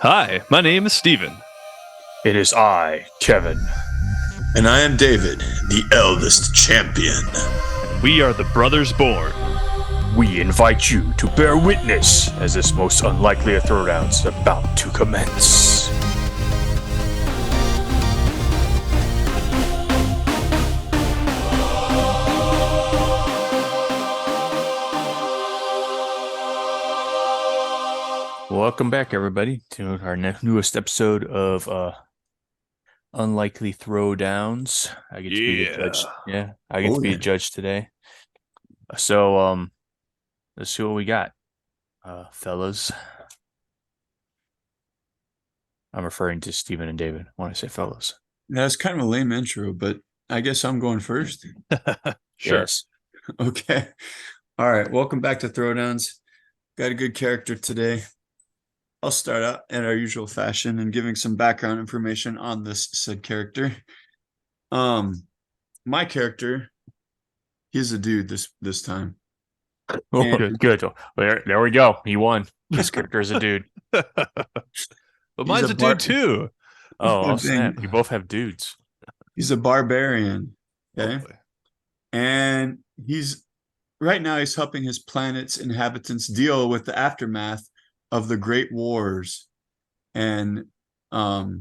Hi, my name is Steven. It is I, Kevin. And I am David, the eldest champion. We are the Brothers Born. We invite you to bear witness as this most unlikely of throwdowns is about to commence. Welcome back, everybody, to our newest episode of Unlikely Throwdowns. I get to be the judge. Yeah, I get to be a judge today. So, let's see what we got, fellas. I'm referring to Steven and David when I say fellas. That's kind of a lame intro, but I guess I'm going first. Sure. Yes. Okay. All right. Welcome back to Throwdowns. Got a good character today. I'll start out in our usual fashion and giving some background information on this said character. My character, he's a dude this time. Oh, good. There we go. He won. This character is a dude. But mine's a dude too. Oh, snap. You both have dudes. He's a barbarian. Okay. Oh, and right now he's helping his planet's inhabitants deal with the aftermath of the Great Wars. And the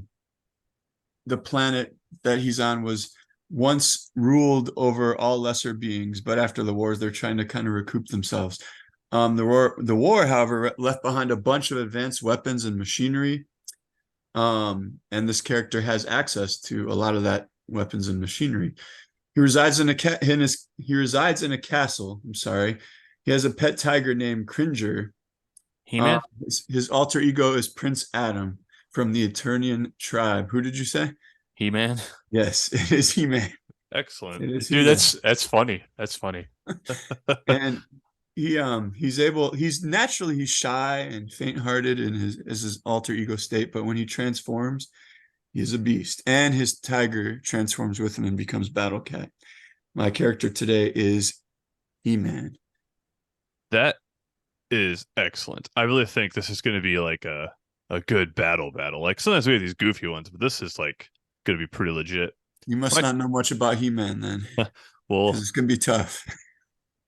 planet that he's on was once ruled over all lesser beings, but after the wars, they're trying to kind of recoup themselves. The war, however, left behind a bunch of advanced weapons and machinery. And this character has access to a lot of that weapons and machinery. He resides in a castle. I'm sorry. He has a pet tiger named Cringer. He-Man? His alter ego is Prince Adam from the Eternian tribe. Who did you say? He-Man? Yes, it is He-Man. excellent. Dude, He-Man. that's funny. That's funny. And he's naturally shy and faint-hearted in his alter ego state, but when he transforms, he's a beast. And his tiger transforms with him and becomes Battle Cat. My character today is He-Man. That is excellent. I really think this is going to be like a good battle. Like sometimes we have these goofy ones, but this is like going to be pretty legit. You must not know much about He-Man then. Well, it's going to be tough.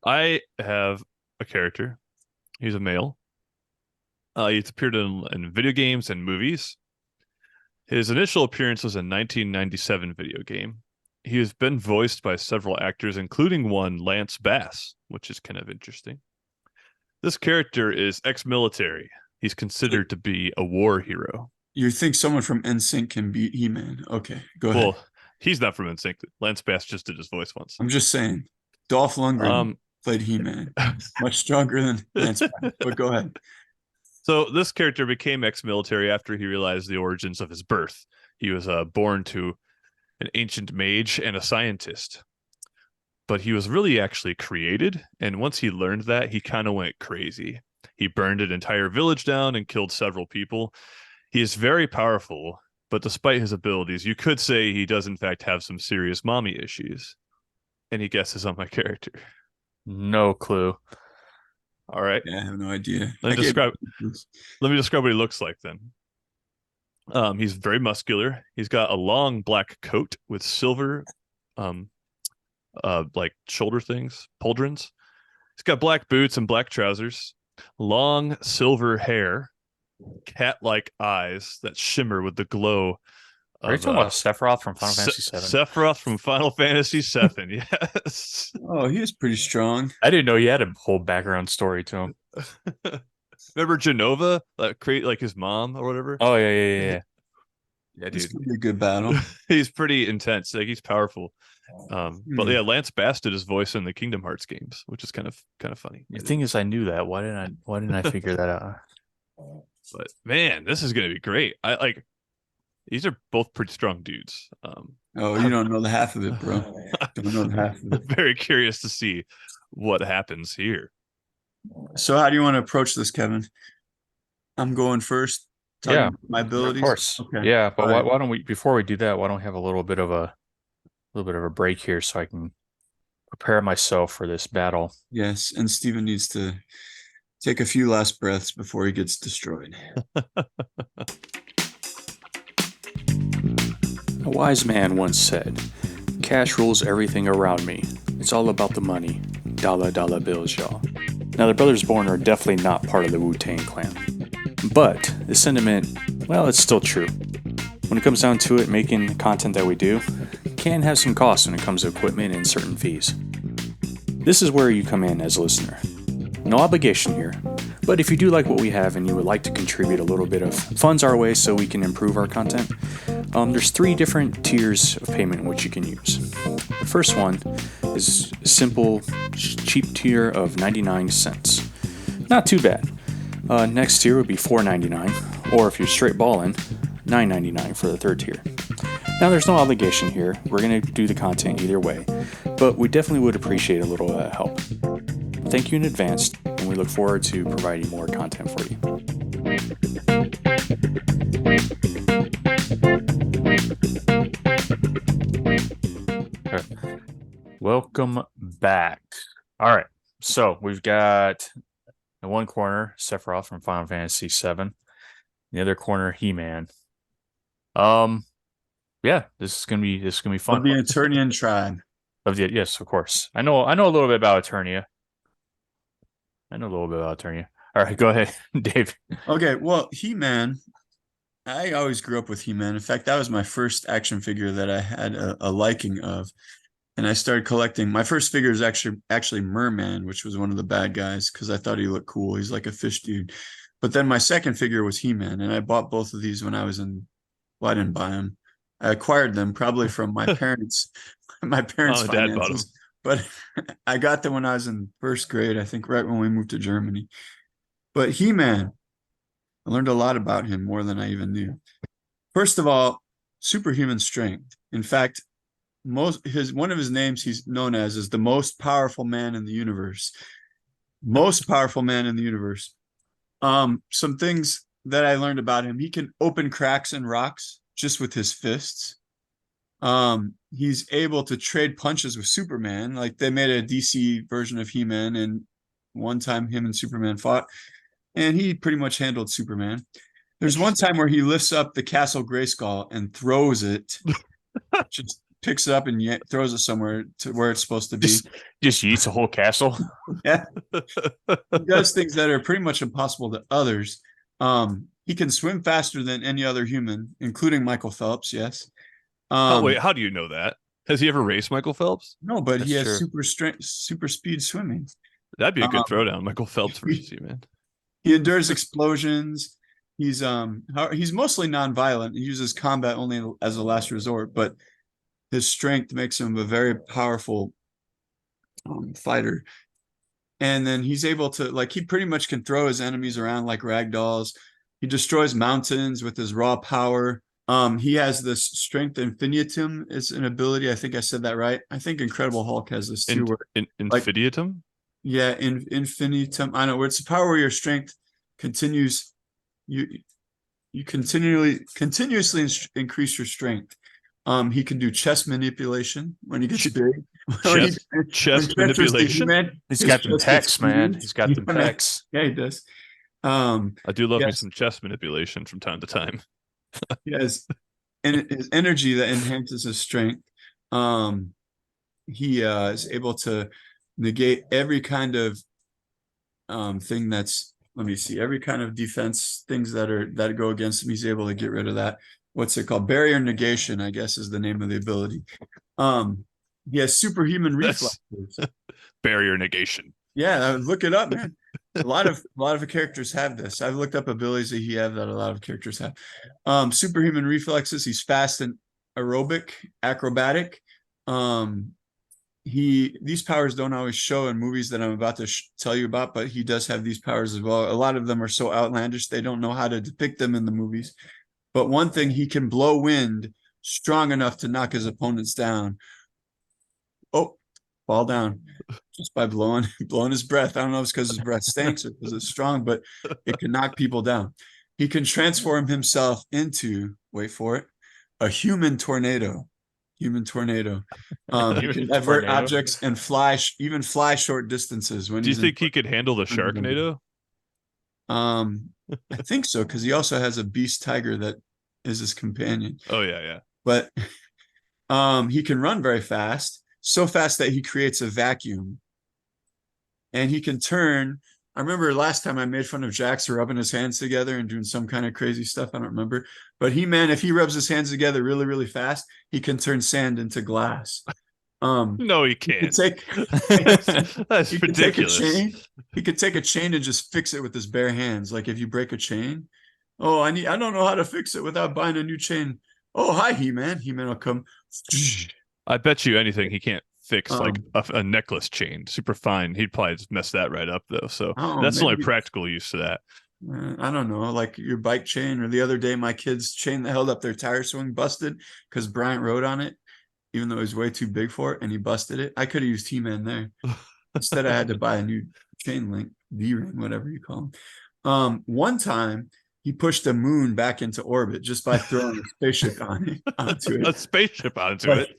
I have a character. He's a male. He's appeared in video games and movies. His initial appearance was a 1997 video game. He has been voiced by several actors, including one Lance Bass, which is kind of interesting. This character is ex-military. He's considered to be a war hero. You think someone from NSYNC can beat He-Man? Okay, go ahead. Well, he's not from NSYNC. Lance Bass just did his voice once. I'm just saying. Dolph Lundgren played He-Man. Much stronger than Lance Bass, but go ahead. So this character became ex-military after he realized the origins of his birth. He was born to an ancient mage and a scientist. But he was really actually created, and once he learned that, he kind of went crazy. He burned an entire village down and killed several people. He is very powerful, but despite his abilities, you could say he does in fact have some serious mommy issues. Any guesses on my character? No clue. All right. Yeah, I have no idea. Let me describe what he looks like then. He's very muscular. He's got a long black coat with silver like shoulder things, pauldrons. He's got black boots and black trousers, long silver hair, cat-like eyes that shimmer with the glow. Are you talking about Sephiroth from Final Fantasy VII? Sephiroth from Final Fantasy VII, yes. Oh, he is pretty strong. I didn't know he had a whole background story to him. Remember Genova, like his mom or whatever? Oh yeah. Yeah, This dude. could be a good battle. He's pretty intense. Like he's powerful. But yeah, Lance Bass did his voice in the Kingdom Hearts games, which is kind of funny. The thing is, I knew that. Why didn't I figure that out? But man, this is gonna be great. These are both pretty strong dudes. Oh, you don't know the half of it, bro. Don't know the half of it. I'm very curious to see what happens here. So how do you want to approach this, Kevin? I'm going first. Yeah, my abilities. Of course. Okay. Yeah, but why don't we? Before we do that, why don't we have a little bit of a break here so I can prepare myself for this battle? Yes, and Steven needs to take a few last breaths before he gets destroyed. A wise man once said, "Cash rules everything around me. It's all about the money. Dollar bills, y'all." Now, the Brothers Born are definitely not part of the Wu-Tang Clan. But the sentiment, well, it's still true. When it comes down to it, making the content that we do can have some costs when it comes to equipment and certain fees. This is where you come in as a listener. No obligation here, but if you do like what we have and you would like to contribute a little bit of funds our way so we can improve our content, there's 3 different tiers of payment which you can use. The first one is a simple, cheap tier of 99 cents. Not too bad. Next tier would be $4.99, or if you're straight ballin', $9.99 for the third tier. Now, there's no obligation here. We're going to do the content either way, but we definitely would appreciate a little help. Thank you in advance, and we look forward to providing more content for you. Welcome back. All right, so we've got in one corner Sephiroth from Final Fantasy VII, in the other corner He-Man. Yeah, this is gonna be fun. Of the Eternian tribe. Yes, of course. I know a little bit about Eternia. All right, go ahead, Dave. Okay, well, He-Man, I always grew up with He-Man. In fact, that was my first action figure that I had a liking of. And I started collecting. My first figure is actually Merman, which was one of the bad guys, because I thought he looked cool. He's like a fish dude. But then my second figure was He-Man, and I bought both of these when I was in. Well, I didn't buy them. I acquired them probably from my parents. My parents' finances. But I got them when I was in first grade, I think, right when we moved to Germany. But He-Man, I learned a lot about him, more than I even knew. First of all, superhuman strength. In fact, one of his names he's known as is the most powerful man in the universe. Most powerful man in the universe. Some things that I learned about him: he can open cracks in rocks just with his fists. He's able to trade punches with Superman. Like, they made a DC version of He-Man, and one time him and Superman fought, and he pretty much handled Superman. There's one time where he lifts up the Castle Grayskull and throws it. Just picks it up and throws it somewhere to where it's supposed to be. Just eats a whole castle. Yeah. He does things that are pretty much impossible to others. He can swim faster than any other human, including Michael Phelps. Yes. Wait, how do you know that? Has he ever raced Michael Phelps? No, but he has true. super strength, super speed swimming. That'd be a good throwdown, Michael Phelps versus you, man. He endures explosions. He's mostly non-violent. He uses combat only as a last resort, but his strength makes him a very powerful fighter. And then he's able to, like, he pretty much can throw his enemies around like rag dolls. He destroys mountains with his raw power. He has this strength infinitum is an ability. I think I said that right. I think Incredible Hulk has this too. Infinitum? Yeah, infinitum. I know, where it's a power where your strength continues. You continuously increase your strength. He can do chest manipulation when he gets big. Chest manipulation. He's got them pecs, man. He's got them pecs. Yeah, he does. I do love me some chest manipulation from time to time. He has his energy that enhances his strength. He is able to negate every kind of thing that's, let me see, every kind of defense things that go against him. He's able to get rid of that. What's it called? Barrier negation, I guess, is the name of the ability. He has superhuman reflexes. Barrier negation. Yeah, look it up, man. A lot of characters have this. I've looked up abilities that he have that a lot of characters have. Superhuman reflexes. He's fast and acrobatic. These powers don't always show in movies that I'm about to tell you about, but he does have these powers as well. A lot of them are so outlandish they don't know how to depict them in the movies. But one thing, he can blow wind strong enough to knock his opponents down. Oh, fall down just by blowing his breath. I don't know if it's because his breath stinks or because it's strong, but it can knock people down. He can transform himself into, wait for it, a human tornado. He can divert objects and fly short distances. Do you think he could handle the Sharknado? I think so, because he also has a beast tiger that is his companion. Oh yeah. But he can run very fast, so fast that he creates a vacuum. And he can turn. I remember last time I made fun of Jax for rubbing his hands together and doing some kind of crazy stuff. I don't remember. But He-Man, if he rubs his hands together really, really fast, he can turn sand into glass. No, he can't. That's he ridiculous. He could take a chain and just fix it with his bare hands. Like if you break a chain, oh, I don't know how to fix it without buying a new chain. Oh, hi, He-Man. He-Man will come. I bet you anything he can't fix like a necklace chain, super fine. He'd probably just mess that right up though. So that's the only practical use to that. I don't know, like your bike chain, or the other day my kid's chain that held up their tire swing busted because Bryant rode on it, even though it was way too big for it, and he busted it. I could have used He-Man there. Instead, I had to buy a new chain link, D-ring, whatever you call them. One time, he pushed a moon back into orbit just by throwing a spaceship onto it. A spaceship onto it.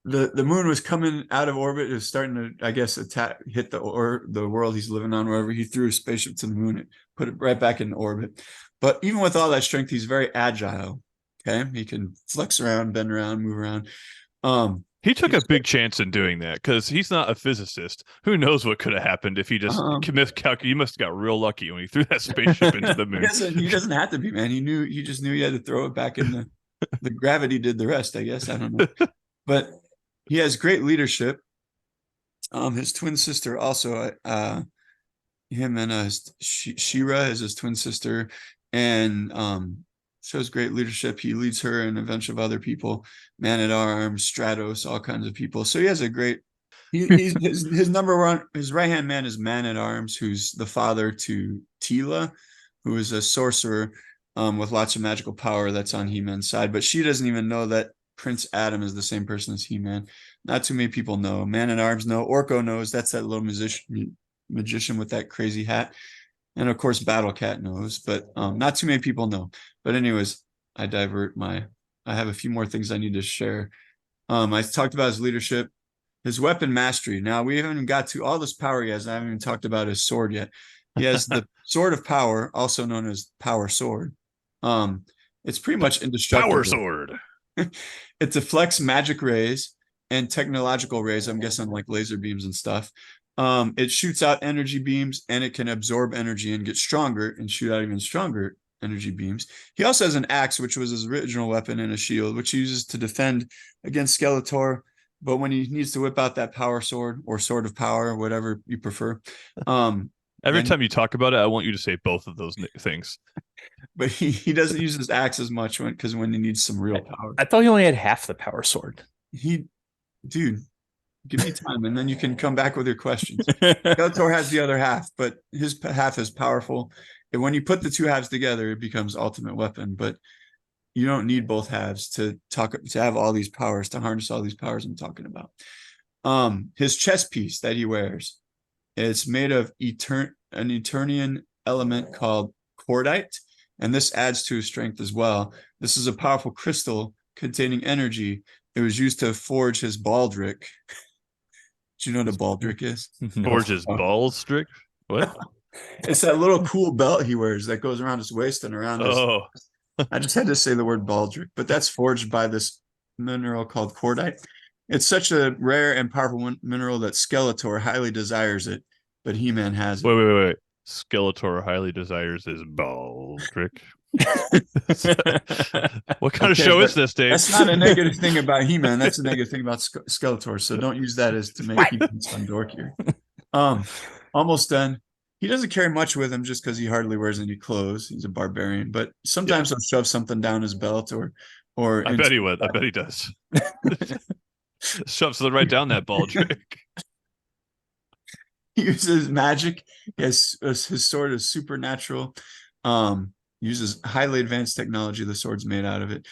The moon was coming out of orbit. It was starting to, I guess, hit the world he's living on, wherever. He threw a spaceship to the moon and put it right back in orbit. But even with all that strength, he's very agile. Okay, he can flex around, bend around, move around. He took a big chance in doing that because he's not a physicist. Who knows what could have happened if he just he must have got real lucky when he threw that spaceship into the moon. He doesn't have to be, man. He just knew he had to throw it back in the gravity did the rest, I guess. I don't know. But he has great leadership. His twin sister also, him and She-Ra is his twin sister, and shows great leadership. He leads her and a bunch of other people, Man-at-Arms, Stratos, all kinds of people. So he has a great. His number one, his right hand man is Man-at-Arms, who's the father to Teela, who is a sorcerer with lots of magical power that's on He-Man's side. But she doesn't even know that Prince Adam is the same person as He-Man. Not too many people know. Man-at-Arms know. Orko knows. That's that little magician with that crazy hat. And of course, Battle Cat knows, but not too many people know. But anyways, I have a few more things I need to share. I talked about his leadership, his weapon mastery. Now, we haven't even got to all this power he has. I haven't even talked about his sword yet. He has the Sword of Power, also known as Power Sword. It's pretty much indestructible. Power Sword. It deflects magic rays and technological rays, I'm guessing like laser beams and stuff. It shoots out energy beams, and it can absorb energy and get stronger and shoot out even stronger energy beams. He also has an axe, which was his original weapon, and a shield, which he uses to defend against Skeletor. But when he needs to whip out that power sword or sword of power, whatever you prefer. Every time you talk about it, I want you to say both of those things. But he doesn't use his axe as much because when he needs some real power. I thought he only had half the power sword. Dude, give me time, and then you can come back with your questions. Skeletor has the other half, but his half is powerful. And when you put the two halves together, it becomes ultimate weapon. But you don't need both halves to have all these powers, to harness all these powers I'm talking about. His chest piece that he wears, it's made of an Eternian element called cordite, and this adds to his strength as well. This is a powerful crystal containing energy. It was used to forge his baldric. Do you know what a baldric is? Forge his baldric? What? It's that little cool belt he wears that goes around his waist and around his. I just had to say the word baldric, but that's forged by this mineral called cordite. It's such a rare and powerful mineral that Skeletor highly desires it, but He-Man has it. Wait. Skeletor highly desires his baldric. What kind of show is this, Dave? That's not a negative thing about He-Man. That's a negative thing about Skeletor. So don't use that as to make He-Man sound dorkier. Almost done. He doesn't carry much with him just because he hardly wears any clothes. He's a barbarian, but sometimes he'll shove something down his belt or. I bet he would. I bet he does. Shoves it right down that baldric. He uses magic. His sword is supernatural. Uses highly advanced technology. The sword's made out of it.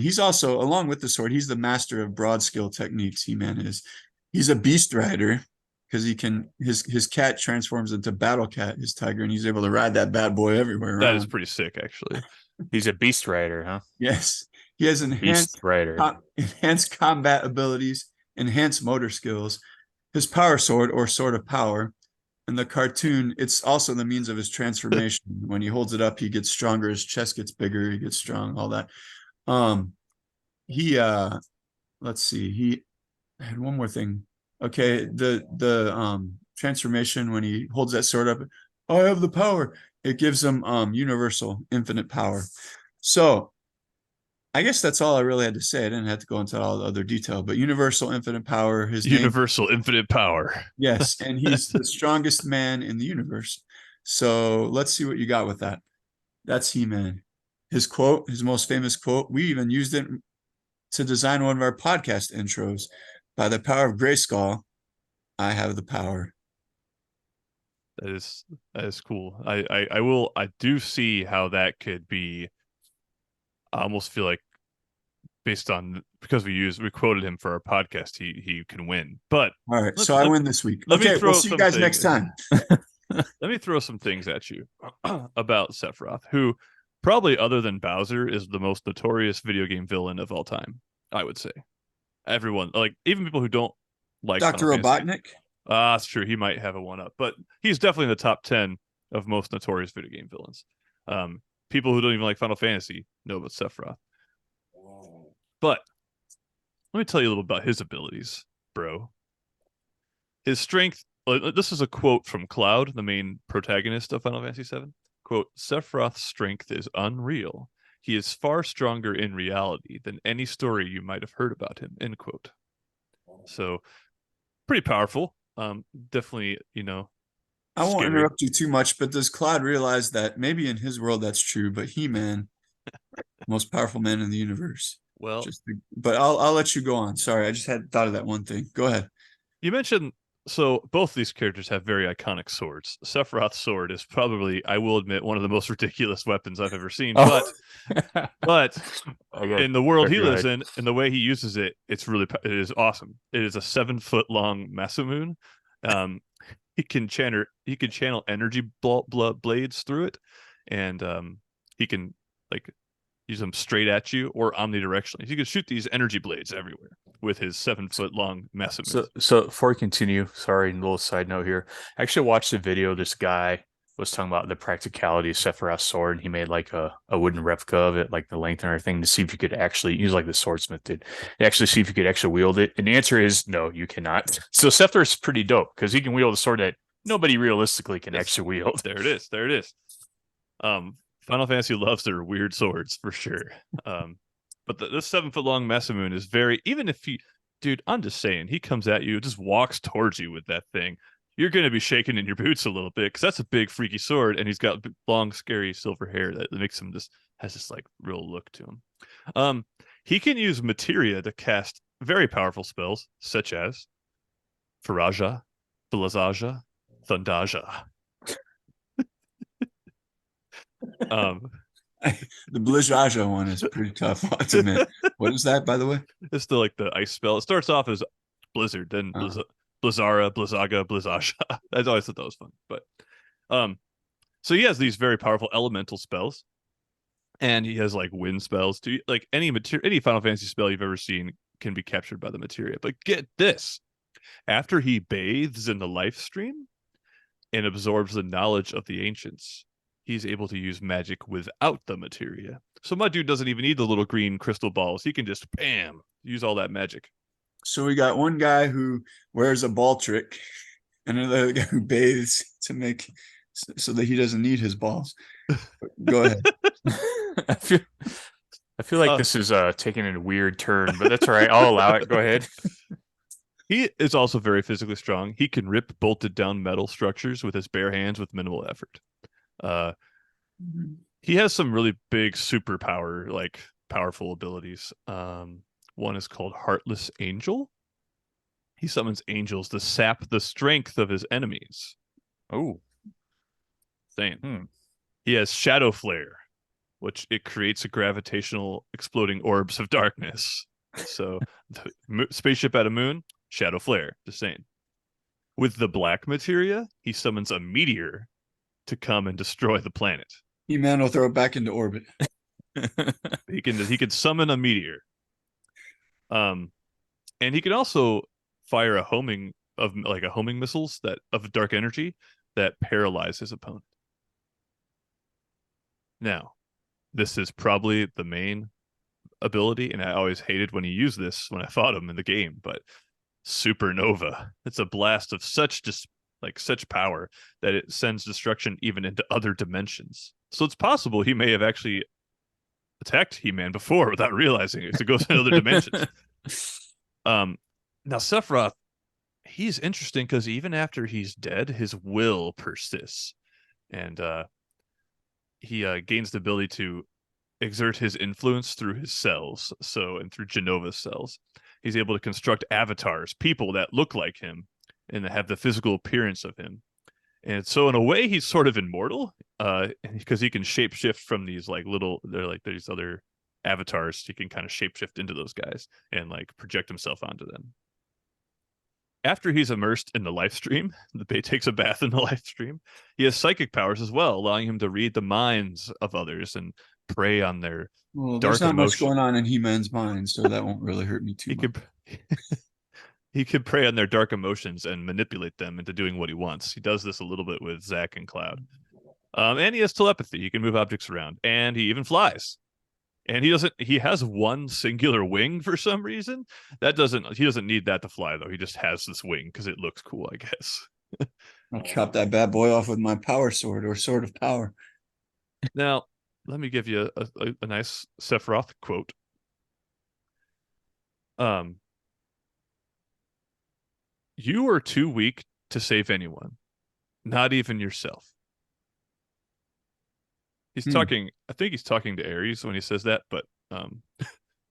He's also, along with the sword, he's the master of broad skill techniques. He-Man is. He's a beast rider because he can. His cat transforms into Battle Cat, his tiger, and he's able to ride that bad boy everywhere. That is pretty sick, actually. He's a beast rider, huh? Yes, he has enhanced combat abilities, enhanced motor skills. His power sword or sword of power in the cartoon, it's also the means of his transformation. When he holds it up, he gets stronger, his chest gets bigger, he gets strong, all that. He let's see, he had one more thing. Okay, the transformation when he holds that sword up, I have the power. It gives him universal infinite power. So I guess that's all I really had to say. I didn't have to go into all the other detail, but universal infinite power, his name. Universal infinite power. Yes, and he's the strongest man in the universe. So let's see what you got with that. That's He-Man. His quote, his most famous quote, we even used it to design one of our podcast intros. By the power of Grayskull, I have the power. That is cool. I do see how that could be. I almost feel like based on because we quoted him for our podcast, he can win. But all right, so I win this week. Let okay, me throw we'll see you guys next time. Let me throw some things at you about Sephiroth, who probably other than Bowser is the most notorious video game villain of all time. I would say everyone, like even people who don't like Dr. Robotnik. That's true. He might have a one up, but he's definitely in the top 10 of most notorious video game villains. People who don't even like Final Fantasy know about Sephiroth. But let me tell you a little about his abilities, bro. His strength, this is a quote from Cloud, the main protagonist of Final Fantasy VII. Quote, Sephiroth's strength is unreal. He is far stronger in reality than any story you might have heard about him, end quote. So, pretty powerful. Definitely, I won't scary. interrupt you too much, but does Claude realize that maybe in his world that's true, but He-Man, most powerful man in the universe. Well, but I'll let you go on. Sorry, I just had thought of that one thing. Go ahead. You mentioned so both these characters have very iconic swords. Sephiroth's sword is probably, I will admit, one of the most ridiculous weapons I've ever seen. Oh. But in the world he lives in, and the way he uses it, it is awesome. It is a 7-foot long Masamune. He can channel energy blades through it, and he can use them straight at you or omnidirectionally. You can shoot these energy blades everywhere with his 7-foot long Masamune. So before we continue, sorry, a little side note here. I actually watched a video. This guy was talking about the practicality of Sephiroth's sword, and he made like a wooden replica of it, like the length and everything, to see if you could actually use like the swordsmith did. Actually see if you could actually wield it. And the answer is no, you cannot. So Sephiroth's pretty dope because he can wield a sword that nobody realistically can actually wield. There it is. Final Fantasy loves their weird swords for sure. But this 7-foot long Masamune is very, even if dude, I'm just saying, he comes at you, just walks towards you with that thing. You're going to be shaking in your boots a little bit because that's a big freaky sword, and he's got long, scary silver hair that makes him has this like real look to him. He can use materia to cast very powerful spells such as Faraja, Blazaja, Thundaja. The Blizzard one is pretty tough to admit. What is that, by the way? It's the ice spell. It starts off as Blizzard, then Blizzara, Blizzaga, Blizzasha. I always thought that was fun. But so he has these very powerful elemental spells, and he has like wind spells too. Like any Final Fantasy spell you've ever seen can be captured by the materia. But get this: after he bathes in the life stream and absorbs the knowledge of the ancients, he's able to use magic without the materia. So my dude doesn't even need the little green crystal balls. He can just, bam, use all that magic. So we got one guy who wears a ball trick and another guy who bathes to make so that he doesn't need his balls. Go ahead. I feel like this is taking a weird turn, but that's all right. I'll allow it. Go ahead. He is also very physically strong. He can rip bolted down metal structures with his bare hands with minimal effort. He has some really big superpower, like powerful abilities. One is called Heartless Angel. He summons angels to sap the strength of his enemies. Oh, insane. He has Shadow Flare, which it creates a gravitational exploding orbs of darkness. So the spaceship at a moon, Shadow Flare, just saying. With the black materia, he summons a meteor to come and destroy the planet. He-Man will throw it back into orbit. He can summon a meteor. And he can also fire a homing missiles of dark energy, that paralyze his opponent. Now, this is probably the main ability, and I always hated when he used this when I fought him in the game, but Supernova. It's a blast of such such power that it sends destruction even into other dimensions. So it's possible he may have actually attacked He-Man before without realizing it. So it goes in other dimensions. Now Sephiroth, he's interesting because even after he's dead, his will persists, and he gains the ability to exert his influence through his cells. So, and through Genova's cells, he's able to construct avatars, people that look like him and that have the physical appearance of him. And so in a way, he's sort of immortal, because he can shapeshift from these they're like these other avatars. He can kind of shapeshift into those guys and like project himself onto them. After he's immersed in the life stream, the Bay takes a bath in the life stream, he has psychic powers as well, allowing him to read the minds of others and prey on their there's not much emotion. going on in He-Man's mind, so that won't really hurt me too much. He could prey on their dark emotions and manipulate them into doing what he wants. He does this a little bit with Zack and Cloud. And he has telepathy. He can move objects around, and he even flies. And he has one singular wing for some reason. He doesn't need that to fly, though. He just has this wing because it looks cool, I guess. I'll chop that bad boy off with my power sword or sword of power. Now, let me give you a nice Sephiroth quote. You are too weak to save anyone, not even yourself. He's talking, I think he's talking to Ares when he says that, but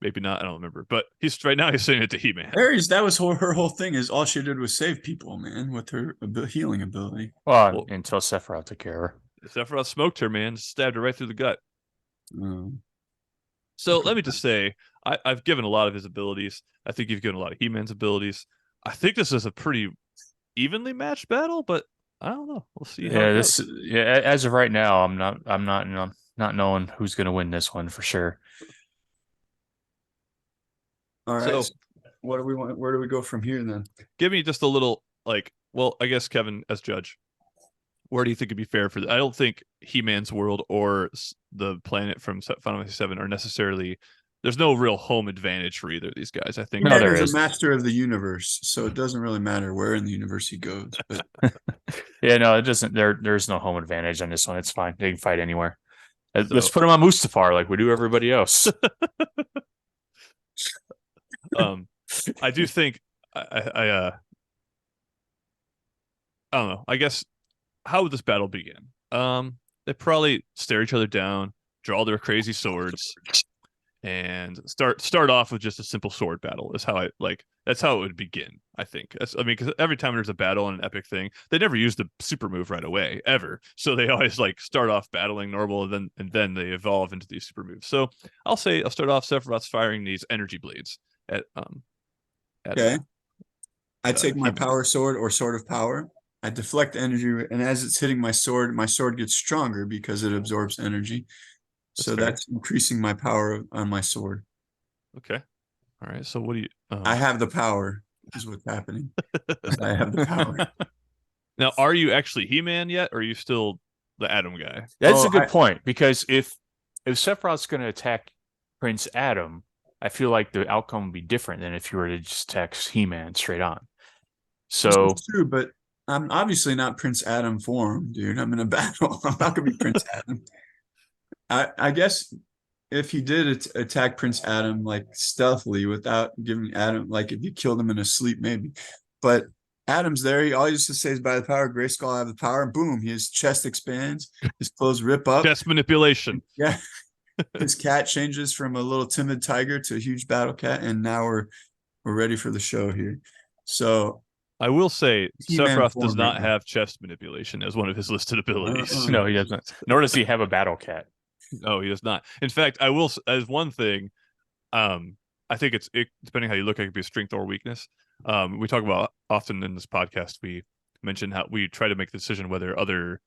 maybe not, I don't remember. But he's saying it to He-Man. Ares, that was her whole thing, is all she did was save people, man, with her healing ability. Well, until Sephiroth took care of her. Sephiroth smoked her, man, stabbed her right through the gut. So let me just say, I've given a lot of his abilities. I think you've given a lot of He-Man's abilities. I think this is a pretty evenly matched battle, but I don't know. We'll see. As of right now, I'm not knowing who's going to win this one for sure. All right. So what do we want? Where do we go from here then? Give me just a little I guess Kevin as judge. Where do you think it'd be fair for? I don't think He-Man's world or the planet from Final Fantasy VII are necessarily. There's no real home advantage for either of these guys. I think there is a master of the universe, so it doesn't really matter where in the universe he goes. But yeah, no, it doesn't. There's no home advantage on this one. It's fine. They can fight anywhere. Let's put him on Mustafar like we do everybody else. I do think I don't know. I guess how would this battle begin? They probably stare each other down, draw their crazy swords, and start off with just a simple sword battle. Is how that's how it would begin. I think. Because every time there's a battle and an epic thing, they never use the super move right away ever. So they always start off battling normal, and then they evolve into these super moves. So I'll start off Sephiroth's firing these energy blades at okay. I take my power sword or sword of power. I deflect energy, and as it's hitting my sword gets stronger because it absorbs energy. So that's increasing my power on my sword. Okay. All right. So what do you? I have the power. Is what's happening. I have the power. Now, are you actually He-Man yet, or are you still the Adam guy? That's a good point, because if Sephiroth's going to attack Prince Adam, I feel like the outcome would be different than if you were to just attack He-Man straight on. So that's true, but I'm obviously not Prince Adam form, dude. I'm in a battle. I'm not going to be Prince Adam. I guess if he did attack Prince Adam stealthily without giving Adam, if you killed him in his sleep, maybe. But Adam's there. All he used to say is, by the power of Grayskull, I have the power. And boom, his chest expands. His clothes rip up. Chest manipulation. Yeah. His cat changes from a little timid tiger to a huge battle cat. And now we're ready for the show here. So I will say Sephiroth does not have chest manipulation as one of his listed abilities. No, he doesn't. Nor does he have a battle cat. No, he does not. In fact, I will, as one thing, I think it depending how you look at it, could be a strength or weakness. We talk about often in this podcast, we mention how we try to make the decision whether other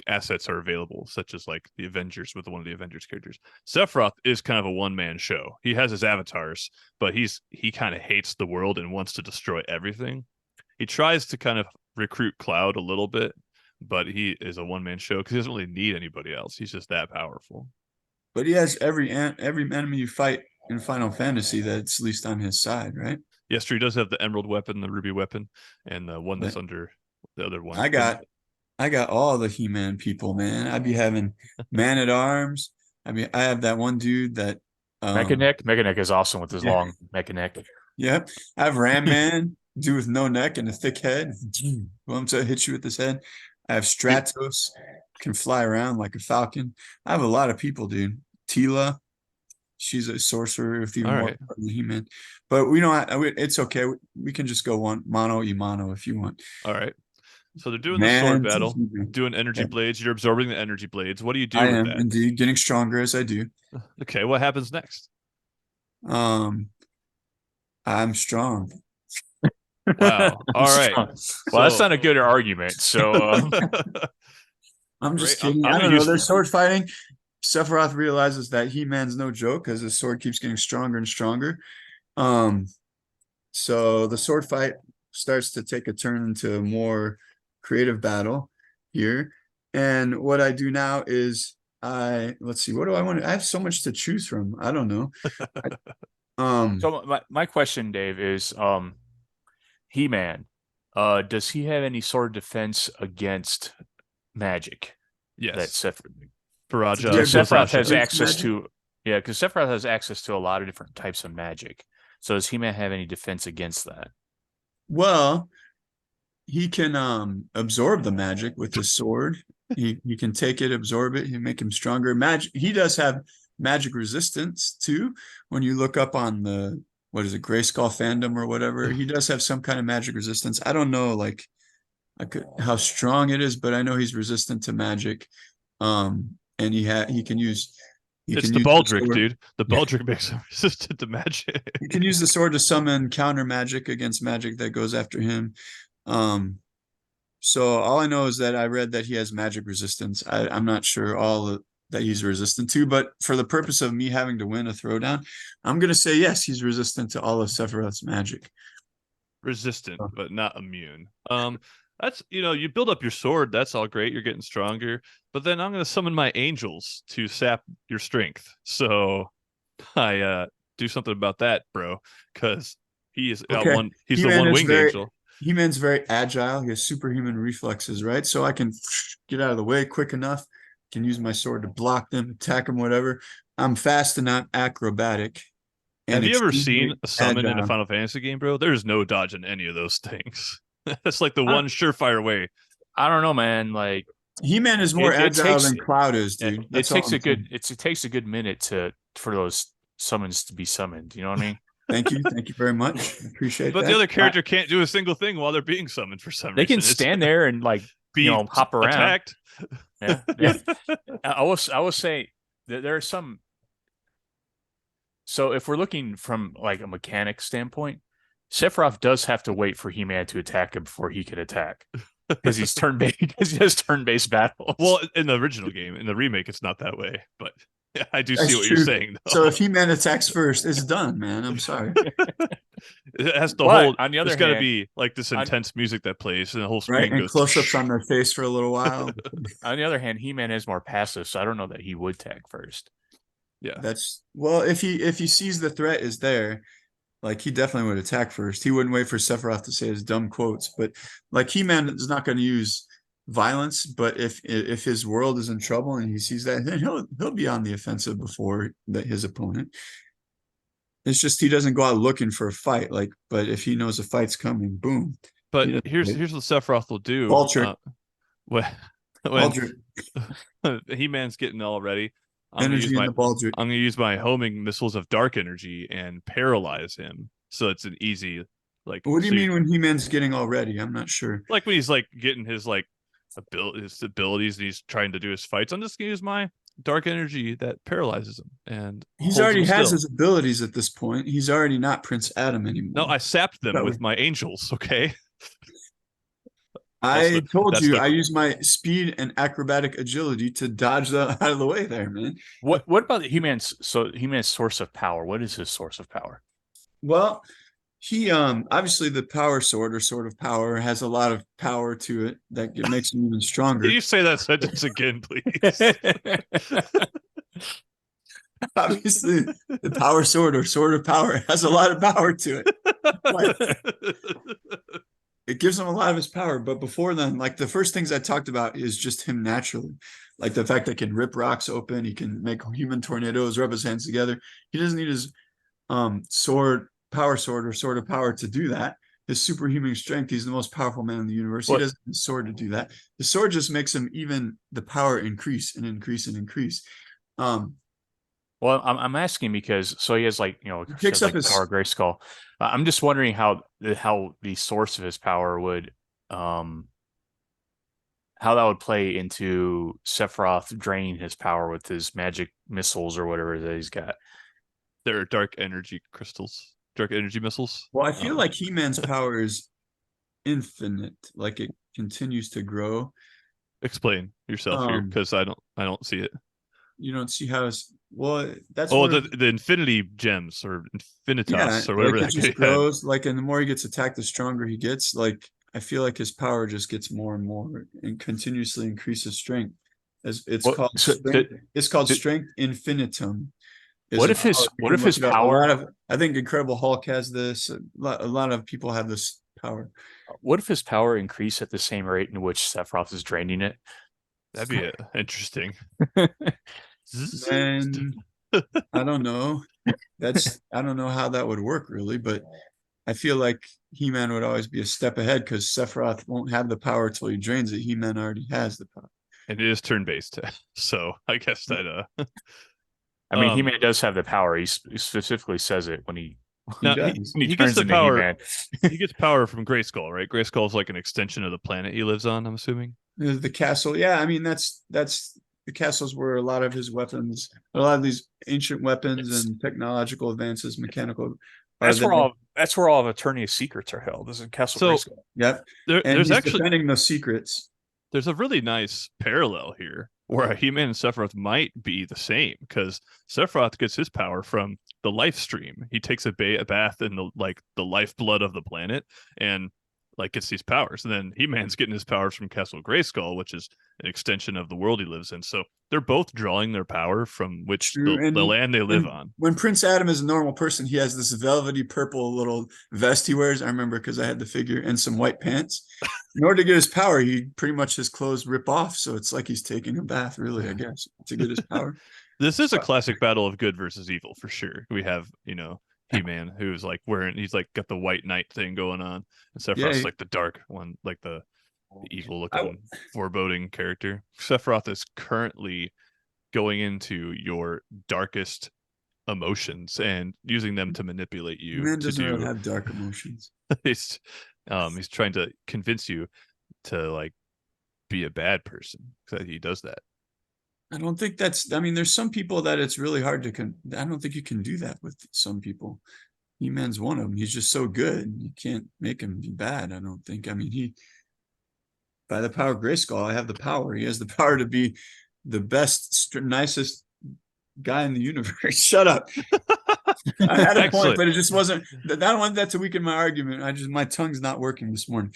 assets are available, such as the Avengers with one of the Avengers characters. Sephiroth is kind of a one-man show. He has his avatars, but he kind of hates the world and wants to destroy everything. He tries to kind of recruit Cloud a little bit, but he is a one-man show because he doesn't really need anybody else. He's just that powerful. But he has every enemy you fight in Final Fantasy that's at least on his side, right? Yes, he does have the emerald weapon, the ruby weapon, and the one that's under the other one. I got all the He-Man people, man. I'd be having Man-at-Arms. I mean, I have that one dude that Mecha Neck is awesome with his long Mecha Neck. Yep. I have Ram Man, dude with no neck and a thick head. Wants to hit you with his head. I have Stratos, can fly around like a falcon. I have a lot of people, dude. Tila, she's a sorcerer with even more power than He-Man. But we don't. It's okay. We can just go one mono if you want. All right. So they're doing the sword battle, doing energy blades. You're absorbing the energy blades. What do you do with that? Indeed, getting stronger as I do. Okay, what happens next? I'm strong. Wow. All right. Well, that's not a good argument. So I'm just kidding. I don't know. They're sword fighting. Sephiroth realizes that He-Man's no joke because his sword keeps getting stronger and stronger. So the sword fight starts to take a turn into a more creative battle here. And what I do now is let's see, what do I want to, I have so much to choose from. I don't know. So my question, Dave, is He-Man, does he have any sword defense against magic? Yes. That Sephiroth has access to, because Sephiroth has access to a lot of different types of magic. So does He-Man have any defense against that? Well, he can absorb the magic with his sword. He can take it, absorb it, and make him stronger. He does have magic resistance too. When you look up on the Grayskull fandom or whatever, he does have some kind of magic resistance. I don't know how strong it is, but I know he's resistant to magic. And he can use. It's the Baldric, dude. The Baldric makes him resistant to magic. He can use the sword to summon counter magic against magic that goes after him. So all I know is that I read that he has magic resistance. I'm not sure that he's resistant to, but for the purpose of me having to win a throwdown, I'm going to say yes, he's resistant to all of Sephiroth's magic. Resistant, but not immune. That's, you build up your sword. That's all great. You're getting stronger. But then I'm going to summon my angels to sap your strength. So I do something about that, bro, because he's the one-winged angel. He-Man's very agile. He has superhuman reflexes, right? So I can get out of the way quick enough. Can use my sword to block them, attack them, whatever. I'm fast and not acrobatic. Have you ever seen a summon in a Final Fantasy game, bro? There's no dodging any of those things. That's like the one surefire way. I don't know, man. Like He-Man is more agile than Cloud is, dude. It takes a good minute for those summons to be summoned. You know what I mean? Thank you very much. I appreciate that. But the other character can't do a single thing while they're being summoned for some reason. They can stand there and hop around. Attacked. Yeah. I will say that there are some. So if we're looking from like a mechanic standpoint, Sephiroth does have to wait for He-Man to attack him before he can attack, because he's turn-based. Because he has turn-based battles. Well, in the original game, in the remake, it's not that way. But I do see what you're saying, though. So if He-Man attacks first, it's done, man. I'm sorry. It has to hold. On the other there's got to be like this intense music that plays, and the whole screen goes. And close-ups on their face for a little while. On the other hand, He-Man is more passive, so I don't know that he would attack first. Yeah, if he sees the threat is there, like he definitely would attack first. He wouldn't wait for Sephiroth to say his dumb quotes. But like He-Man is not going to use violence, but if his world is in trouble and he sees that, then he'll be on the offensive before his opponent. It's just he doesn't go out looking for a fight. But if he knows a fight's coming, boom. But here's what Sephiroth will do. When He-Man's getting all ready, I'm going to use my homing missiles of dark energy and paralyze him. So it's an easy What do you mean when He-Man's getting all ready? I'm not sure. Like when he's getting his his abilities and he's trying to do his fights. I'm just going to use my dark energy that paralyzes him, and he's already has his abilities at this point. He's already not Prince Adam anymore. No, I sapped them with my angels. Okay. I told you I use my speed and acrobatic agility to dodge out of the way there, man. What about He-Man's source of power? What is his source of power? Well, He obviously the power sword or sword of power has a lot of power to it that makes him even stronger. Can you say that sentence again, please? Obviously, the power sword or sword of power has a lot of power to it. But it gives him a lot of his power. But before then, like the first things I talked about is just him naturally. Like the fact that he can rip rocks open, he can make human tornadoes, rub his hands together. He doesn't need his sword, power sword, or sword of power to do that. His superhuman strength, he's the most powerful man in the universe. He doesn't need a sword to do that. The sword just makes him even the power increase and increase and increase. Well, I'm asking because so he has like He picks up his power Grayskull. I'm just wondering how the source of his power would how that would play into Sephiroth draining his power with his magic missiles or whatever that he's got. They're dark energy crystals, dark energy missiles. Well, I feel like He-Man's power is infinite, like it continues to grow. Explain yourself here, because I don't see it. You don't see how it's that's the infinity gems or infinitas or whatever like that it just grows. Like, and the more he gets attacked, the stronger he gets. Like I feel like his power just gets more and more and continuously increases strength. As it's called strength infinitum. What if his power? I think Incredible Hulk has this. A lot of people have this power. What if his power increased at the same rate in which Sephiroth is draining it? That'd be interesting. Then I don't know. I don't know how that would work really, but I feel like He-Man would always be a step ahead because Sephiroth won't have the power till he drains it. He-Man already has the power. And it is turn-based, so I guess that I mean, He-Man does have the power. He specifically says it when he gets the power. He-Man. He gets power from Grayskull, right? Grayskull is like an extension of the planet he lives on, I'm assuming. The castle, yeah. I mean, that's the castles where a lot of his weapons, a lot of these ancient weapons and technological advances, mechanical. That's where all of Eternia's secrets are held. This is Castle Grayskull. Yep. And he's actually defending those secrets. There's a really nice parallel here where He-Man and Sephiroth might be the same, because Sephiroth gets his power from the life stream. He takes a bath in the lifeblood of the planet and gets these powers. And then He-Man's getting his powers from Castle Grayskull, which is an extension of the world he lives in. So they're both drawing their power from which the land they live on. When Prince Adam is a normal person, he has this velvety purple little vest he wears. I remember because I had the figure, and some white pants. In order to get his power, he pretty much his clothes rip off. So it's like he's taking a bath, really, I guess, to get his power. This is a classic battle of good versus evil for sure. We have, He-Man, who's he's got the white knight thing going on, and Sephiroth's like the dark one, like the evil looking foreboding character. Sephiroth is currently going into your darkest emotions and using them to manipulate you. Man doesn't really have dark emotions. he's trying to convince you to be a bad person, because he does that. I don't think there's some people that it's really hard to I don't think you can do that with some people. He-Man's one of them. He's just so good. You can't make him be bad, I don't think. I mean, by the power of Grayskull, I have the power. He has the power to be the best, nicest guy in the universe. Shut up. I had a point, but it just wasn't. I don't want that to weaken my argument. My tongue's not working this morning.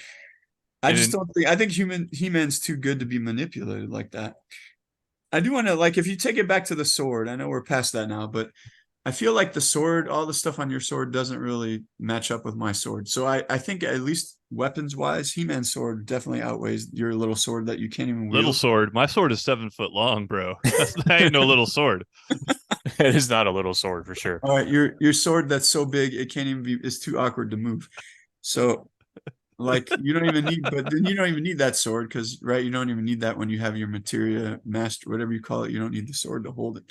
I think He-Man's too good to be manipulated like that. I do want to, if you take it back to the sword, I know we're past that now, but I feel like the sword, all the stuff on your sword doesn't really match up with my sword. So I think at least weapons wise, He-Man's sword definitely outweighs your little sword that you can't even wield. Little sword. My sword is 7 foot long, bro. That ain't no little sword. It is not a little sword for sure. All right, your sword that's so big it can't even be. It's too awkward to move. So you don't even need, but then you don't even need that sword because, right, you don't even need that when you have your materia master, whatever you call it. You don't need the sword to hold it.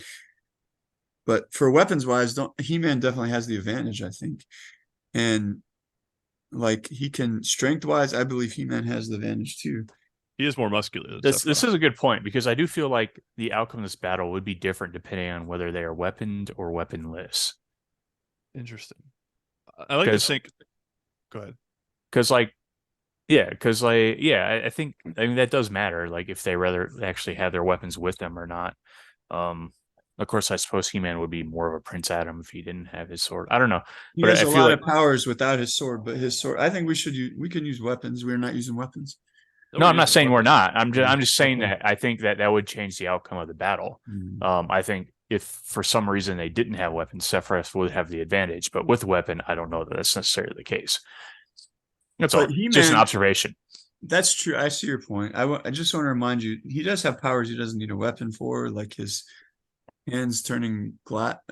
But for weapons wise, He-Man definitely has the advantage, I think. And he can strength wise, I believe He-Man has the advantage too. He is more muscular. This is a good point, because I do feel like the outcome of this battle would be different depending on whether they are weaponed or weaponless. Interesting. I like to think. Go ahead. I think that does matter. If they rather actually have their weapons with them or not. Of course, I suppose He-Man would be more of a Prince Adam if he didn't have his sword. I don't know. He But has I a feel lot like of powers without his sword, but his sword. I think we can use weapons. We're not using weapons. no, I'm not saying we're not. I'm Mm, just saying okay. that I think that would change the outcome of the battle. I think if for some reason they didn't have weapons, Sephiroth would have the advantage. But with weapon, I don't know that that's necessarily the case. That's all. But Just an He-Man, observation. that's true. I see your point. I just want to remind you, he does have powers he doesn't need a weapon for, like his hands turning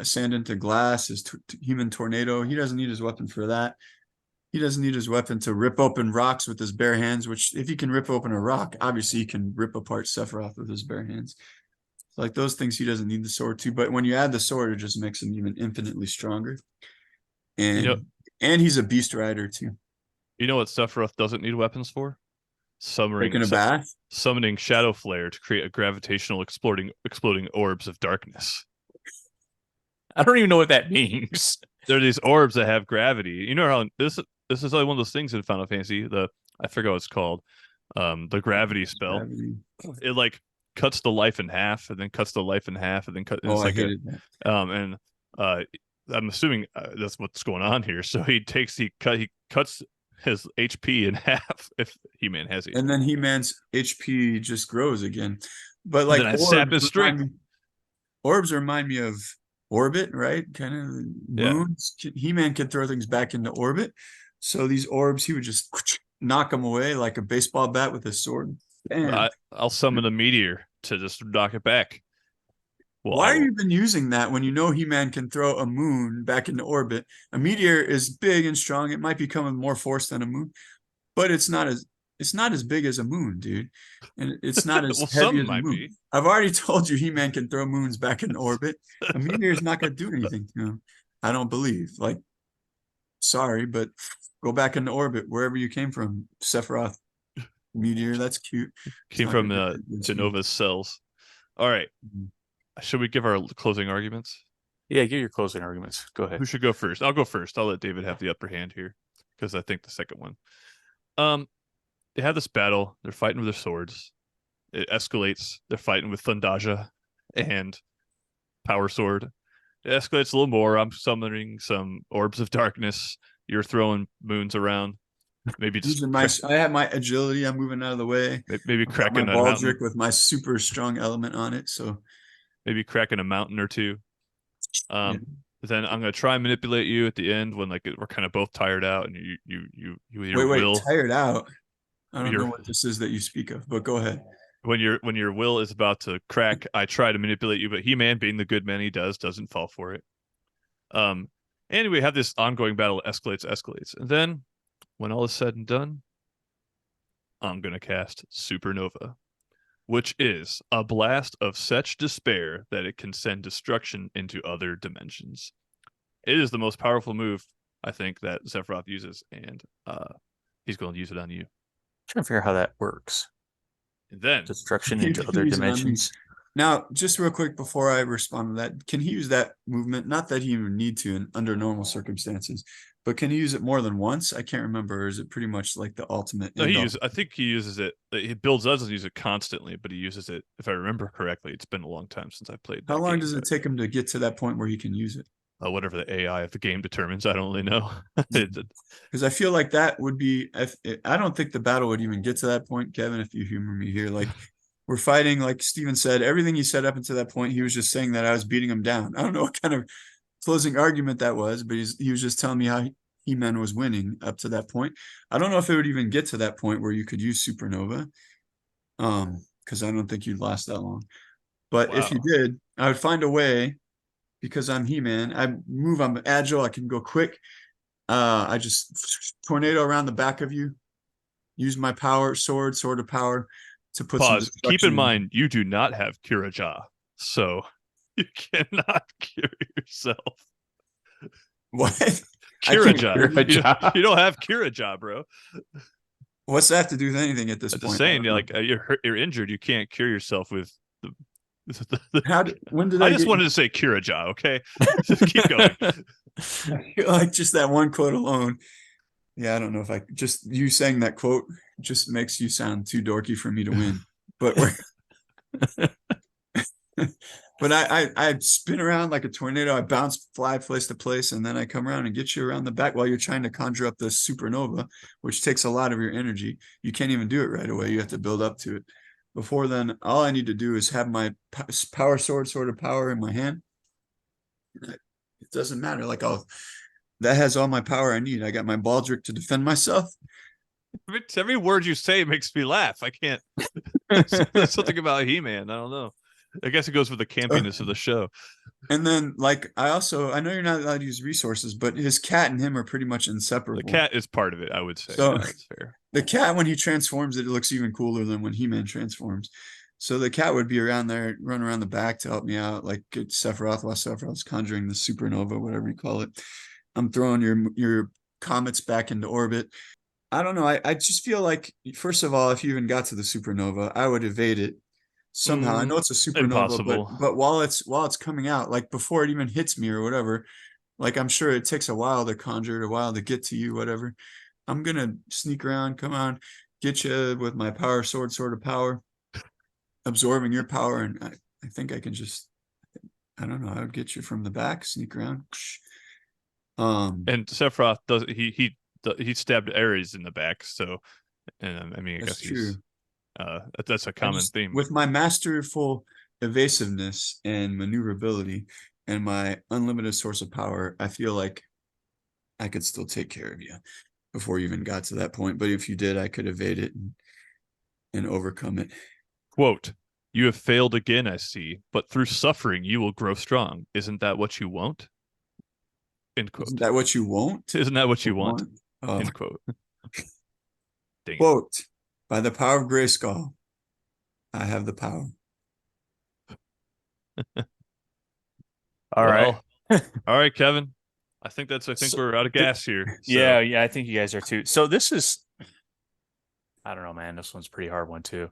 sand into glass, his human tornado. He doesn't need his weapon for that. He doesn't need his weapon to rip open rocks with his bare hands, which if he can rip open a rock, obviously he can rip apart Sephiroth with his bare hands. Like those things, he doesn't need the sword to. But when you add the sword, it just makes him even infinitely stronger. You know, And he's a beast rider too. you know what Sephiroth doesn't need weapons for? Taking a bath. Summoning Shadow Flare to create a gravitational exploding orbs of darkness. I don't even know what that means. There are these orbs that have gravity. You know how this is like one of those things in Final Fantasy. I forget what it's called. The gravity spell. Gravity. It like cuts the life in half, and then cuts the life in half, and then cut. And Oh, it's I like hated that. and I'm assuming that's what's going on here. So he cuts his HP in half if He-Man has HP. And then He-Man's HP just grows again. But And like then I sap his strength. Orbs remind me of orbit, right? Kind of moons. Yeah. He-Man can throw things back into orbit. So these orbs, he would just knock them away like a baseball bat with his sword. I'll summon a meteor to just knock it back. Well, why are you even using that when you know He-Man can throw a moon back into orbit? A meteor is big and strong. It might become with more force than a moon, but it's not as big as a moon, dude. And it's not as heavy as a moon. Be. I've already told you He-Man can throw moons back into orbit. A meteor is not going to do anything to him. I don't believe. Like, sorry, but go back into orbit wherever you came from, Sephiroth. Meteor, that's cute. Came from Genova's cells. All right. Should we give our closing arguments? Yeah, give your closing arguments. Go ahead. Who should go first? I'll go first. I'll let David have the upper hand here because I think the second one. They have this battle. They're fighting with their swords. It escalates. They're fighting with Thundaja and Power Sword. It escalates a little more. I'm summoning some orbs of darkness. You're throwing moons around. Maybe just I have my agility. I'm moving out of the way. Maybe cracking my Baldric with my super strong element on it. So maybe cracking a mountain or two. Then I'm gonna try and manipulate you at the end when like we're kind of both tired out and you wait tired out. I don't know what this is that you speak of, but go ahead. When your will is about to crack, I try to manipulate you, but He-Man, being the good man he doesn't fall for it. And we have this ongoing battle, escalates, and then when all is said and done, I'm gonna cast Supernova, which is a blast of such despair that it can send destruction into other dimensions. It is the most powerful move, I think, that Sephiroth uses, and he's going to use it on you. I'm trying to figure out how that works. And then destruction into other dimensions. Now, just real quick before I respond to that, can he use that movement? Not that he even need to under normal circumstances, but can he use it more than once? I can't remember. Or is it pretty much like the ultimate? No, I think he uses it. He doesn't use it constantly, but he uses it. If I remember correctly, it's been a long time since I played. How long does it take him to get to that point where he can use it? Whatever the AI of the game determines, I don't really know. Because I feel like that would be. I don't think the battle would even get to that point, Kevin. If you humor me here, like we're fighting, like Steven said, everything he said up until that point, he was just saying that I was beating him down. I don't know what kind of closing argument that was, but he was just telling me how He-Man was winning up to that point. I don't know if it would even get to that point where you could use Supernova, because I don't think you'd last that long. But if you did, I would find a way, because I'm He-Man. I'm agile, I can go quick. I just tornado around the back of you, use my sword of power to put Pause. Keep in mind, you do not have Kiraja, so you cannot cure yourself. What? Kiraja. You don't have Kiraja, bro. What's that have to do with anything at this point? Just saying, like you're injured, you can't cure yourself with the. I just wanted to say Kiraja, okay? Just keep going. Like just that one quote alone. Yeah, I don't know if just you saying that quote just makes you sound too dorky for me to win. But But I spin around like a tornado. I bounce, fly place to place, and then I come around and get you around the back while you're trying to conjure up the supernova, which takes a lot of your energy. You can't even do it right away. You have to build up to it. Before then, all I need to do is have my power sword of power in my hand. It doesn't matter. Like that has all my power I need. I got my baldric to defend myself. Every word you say makes me laugh. I can't. There's something about He-Man. I don't know. I guess it goes with the campiness of the show. And then, like, I know you're not allowed to use resources, but his cat and him are pretty much inseparable. The cat is part of it, I would say. So yeah, that's fair. The cat, when he transforms, it looks even cooler than when He-Man transforms. So the cat would be around there, run around the back to help me out, like get Sephiroth while Sephiroth's conjuring the supernova, whatever you call it. I'm throwing your comets back into orbit. I don't know. I just feel like, first of all, if you even got to the supernova, I would evade it somehow. I know it's a supernova, Impossible. but while it's coming out, like before it even hits me or whatever, like I'm sure it takes a while to conjure it, a while to get to you, whatever. I'm gonna sneak around, come on, get you with my power sword of power, absorbing your power, and I think I can just, I don't know, I would get you from the back, sneak around. And Sephiroth he stabbed Ares in the back, so, and I mean, I guess true. That's a common theme. With my masterful evasiveness and maneuverability and my unlimited source of power, I feel like I could still take care of you before you even got to that point. But if you did, I could evade it and overcome it. Quote, "You have failed again, I see, but through suffering you will grow strong. Isn't that what you want?" End quote. Isn't that what you want? Isn't that what you want? Oh. End quote. Quote, by the power of Grayskull, I have the power. All right. All right, Kevin. I think we're out of gas here. So. Yeah, I think you guys are too. So this is, I don't know, man. This one's a pretty hard one too.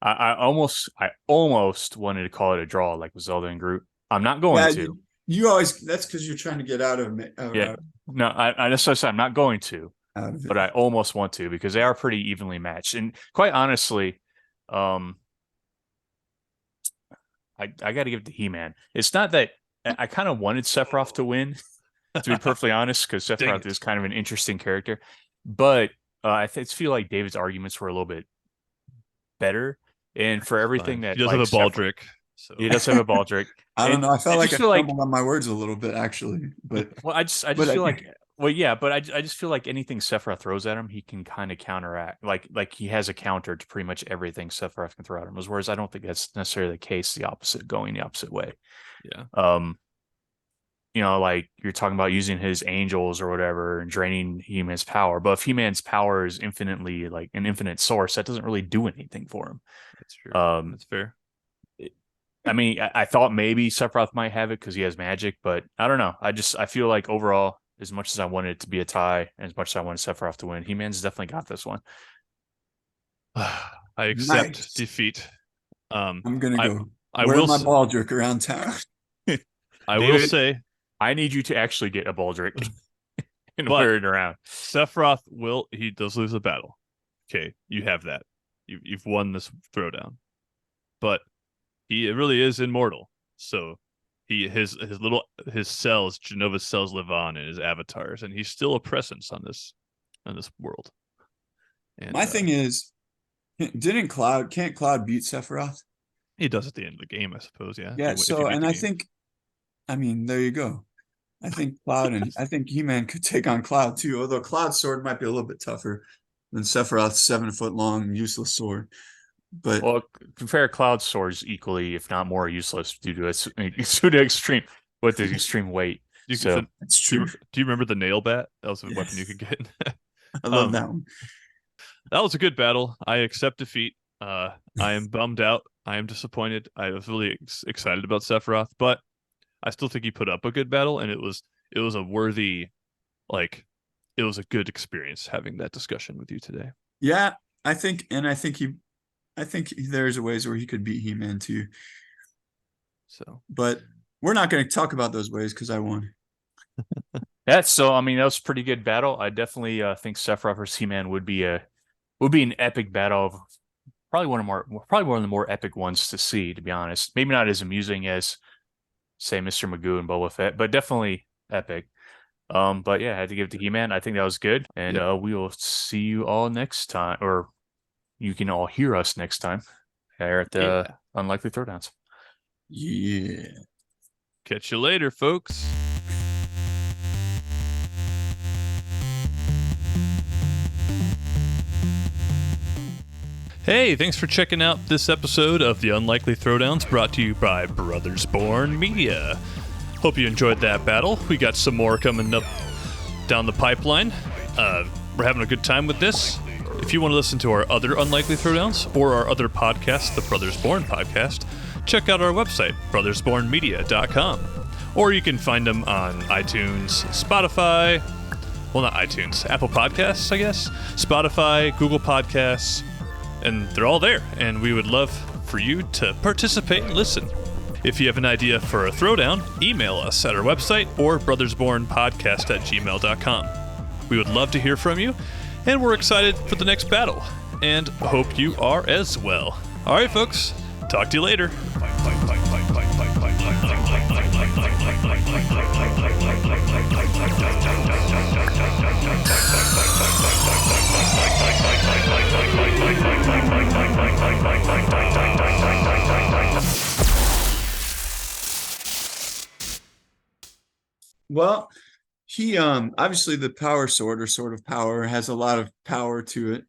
I almost wanted to call it a draw, like with Zelda and Groot. I'm not going to. You always, that's because you're trying to get out of it. No, I just said I'm not going to, but I almost want to because they are pretty evenly matched. And quite honestly, I got to give it to He-Man. It's not that I kind of wanted Sephiroth to win, to be perfectly honest, because Sephiroth is kind of an interesting character. But I feel like David's arguments were a little bit better. And for everything that he does have a Baldric. So. He does have a Baldric. I don't know. I felt like I stumbled on my words a little bit, actually. But well, I just feel like, well, yeah, but I just feel like anything Sephiroth throws at him, he can kind of counteract. Like he has a counter to pretty much everything Sephiroth can throw at him. Whereas I don't think that's necessarily the case. Going the opposite way. Yeah. You know, like you're talking about using his angels or whatever and draining He-Man's power. But if He-Man's power is infinitely like an infinite source, that doesn't really do anything for him. That's true. That's fair. I mean, I thought maybe Sephiroth might have it because he has magic, but I don't know. I feel like overall, as much as I wanted it to be a tie, and as much as I wanted Sephiroth to win, He-Man's definitely got this one. I accept defeat. I'm gonna go. I wear will my Baldric around town. I will say, I need you to actually get a Baldric and wear it around. Sephiroth he does lose the battle. Okay, you have that. You've won this throwdown, but he really is immortal. So his cells, Genova's cells, live on in his avatars, and he's still a presence on this world. And my thing is, can't Cloud beat Sephiroth? He does at the end of the game, I suppose. Yeah. Yeah. So, and I think, I mean, there you go. I think Cloud and I think He-Man could take on Cloud too. Although Cloud's sword might be a little bit tougher than Sephiroth's 7-foot long useless sword. But compare Cloud's swords equally, if not more, useless due to its extreme weight. It's true. Do you remember the nail bat? That was a weapon you could get. I love that one. That was a good battle. I accept defeat. I am bummed out. I am disappointed. I was really excited about Sephiroth, but I still think he put up a good battle, and it was a worthy, it was a good experience having that discussion with you today. Yeah, I think there's ways where he could beat He-Man too. So, but we're not going to talk about those ways because I won. That was a pretty good battle. I definitely think Sephiroth versus He-Man would be an epic battle of probably one of the more epic ones to see, to be honest. Maybe not as amusing as, say, Mr. Magoo and Boba Fett, but definitely epic. But yeah, I had to give it to He-Man. I think that was good. And we will see you all next time, or you can all hear us next time here at the Unlikely Throwdowns. Yeah. Catch you later, folks. Hey, thanks for checking out this episode of the Unlikely Throwdowns, brought to you by Brothers Born Media. Hope you enjoyed that battle. We got some more coming up down the pipeline. We're having a good time with this. If you want to listen to our other Unlikely Throwdowns or our other podcast, the Brothers Born podcast, check out our website, brothersbornmedia.com. Or you can find them on iTunes, Spotify, well, not iTunes, Apple Podcasts, I guess, Spotify, Google Podcasts, and they're all there. And we would love for you to participate and listen. If you have an idea for a throwdown, email us at our website or brothersbornpodcast@gmail.com. We would love to hear from you, and we're excited for the next battle, and hope you are as well. All right, folks, talk to you later. Well, he obviously the power sword or sword of power has a lot of power to it.